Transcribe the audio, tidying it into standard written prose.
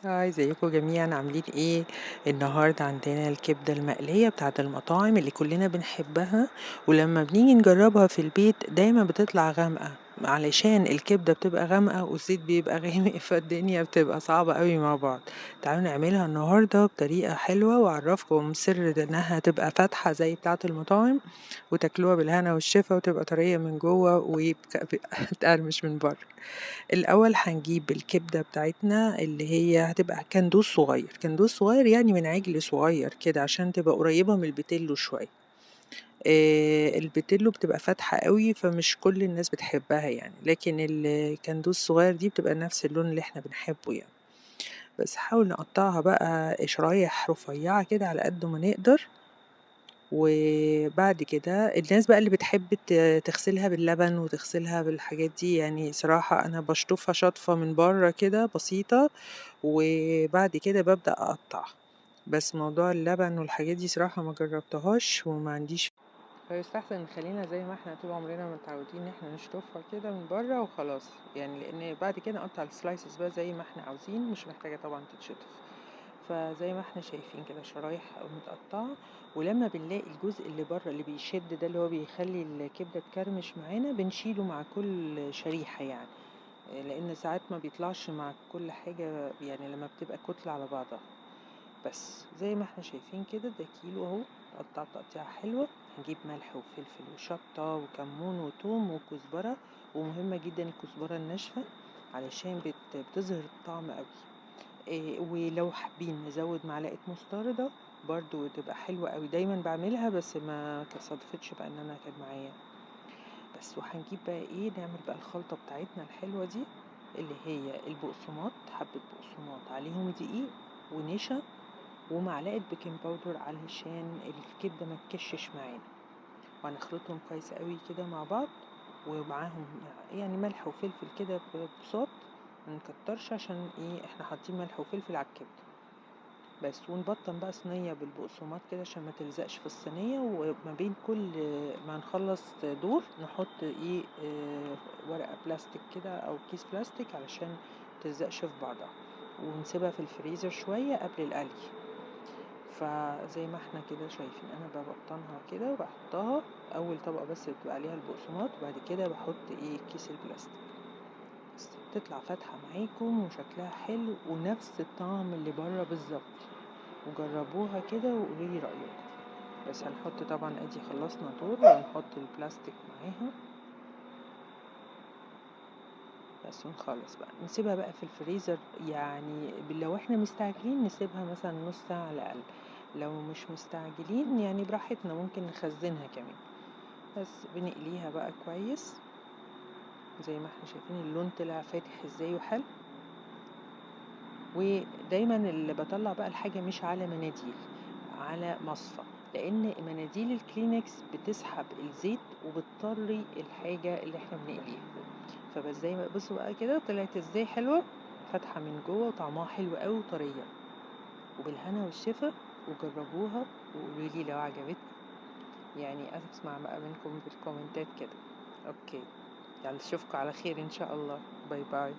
هاي ازيكم جميعا عاملين ايه؟ النهارده عندنا الكبده المقليه بتاعه المطاعم اللي كلنا بنحبها، ولما بنيجي نجربها في البيت دايما بتطلع غامقه، علشان الكبده بتبقى غامقه والزيت بيبقى غامق فالدنيا بتبقى صعبه قوي مع بعض. تعالوا نعملها النهارده بطريقه حلوه واعرفكم سر انها تبقى فاتحه زي بتاعه المطاعم، وتاكلوها بالهنا والشفا وتبقى طريه من جوه وتقرمش من بره. الأول هنجيب الكبدة بتاعتنا اللي هي هتبقى كندوز صغير، كندوز صغير يعني من عجل صغير كده عشان تبقى قريبة من البيتلو شوية. البيتلو بتبقى فاتحة قوي فمش كل الناس بتحبها يعني، لكن الكندوز الصغير دي بتبقى نفس اللون اللي احنا بنحبه يعني. بس حاول نقطعها بقى شرايح رفيعة كده على قد ما نقدر. وبعد كده الناس بقى اللي بتحب تغسلها باللبن وتغسلها بالحاجات دي، يعني صراحة أنا بشطفها شطفة من بره كده بسيطة، وبعد كده ببدأ أقطعها. بس موضوع اللبن والحاجات دي صراحة ما جربتهاش وما عنديش، فيستحسن نخلينا زي ما احنا طول عمرنا متعودين ان احنا نشطفها كده من بره وخلاص، يعني لان بعد كده نقطع السلايسز بقى زي ما احنا عاوزين، مش محتاجة طبعا تتشطف. فزي ما احنا شايفين كده شرايح متقطعة. ولما بنلاقي الجزء اللي بره اللي بيشد ده اللي هو بيخلي الكبدة تكرمش معانا بنشيله مع كل شريحة يعني، لان ساعات ما بيطلعش مع كل حاجة يعني لما بتبقى كتلة على بعضها. بس زي ما احنا شايفين كده ده كيلو اهو، قطع تقطيعة حلوة. هنجيب ملح وفلفل وشطة وكمون وتوم وكزبرة، ومهمة جدا الكزبرة الناشفة علشان بتظهر الطعم قوي. ولو حابين نزود معلقة مستردة برضو تبقى حلوة قوي، دايما بعملها بس ما صدفتش بقى ان انا كان معايا. بس وهنجيب بقى ايه نعمل بقى الخلطة بتاعتنا الحلوة دي، اللي هي البقسماط، حبة بقسماط عليهم دقيق ونشا ومعلقة بيكنج باودر علشان الكبدة ما تكشش معانا، وهنخلطهم كويس قوي كده مع بعض. ومعاهم يعني ملح وفلفل كده بصوت، منكترش عشان ايه احنا حاطين ملح وفلفل على الكبدة بس. ونبطن بقى صينية بالبقسماط كده عشان ما تلزقش في الصينية، وما بين كل ما نخلص دور نحط ايه ورقة بلاستيك كده او كيس بلاستيك علشان متلزقش في بعضها، ونسيبها في الفريزر شوية قبل القلي. فزي ما احنا كده شايفين انا ببطنها كده وبحطها اول طبقة بس بتبقى عليها البقسماط، وبعد كده بحط ايه كيس البلاستيك بس. تطلع فاتحة معاكم وشكلها حلو ونفس الطعم اللي بره بالظبط، وجربوها كده وقولولي رأيكم. بس هنحط طبعا ادي خلصنا دور وهنحط البلاستيك معاها بس، ونخلص بقى نسيبها بقى في الفريزر يعني. لو احنا مستعجلين نسيبها مثلا نص ساعة على الأقل، لو مش مستعجلين يعني براحتنا ممكن نخزنها كمان. بس بنقليها بقى كويس زي ما احنا شايفين اللون طلع فاتح ازاي وحلو. ودايما اللي بطلع بقى الحاجة مش على مناديل، على مصفى، لان مناديل الكلينكس بتسحب الزيت وبتطري الحاجة اللي احنا بنقليها. فبس زي ما بصوا بقى كده طلعت ازاي حلوة، فاتحة من جوه وطعمها حلو قوي وطرية. وبالهنا والشفا، وجربوها وقولوا لي لو عجبتكم، يعني اسمع بقى منكم بالكومنتات كده. اوكي، يلا اشوفكم على خير ان شاء الله. باي باي.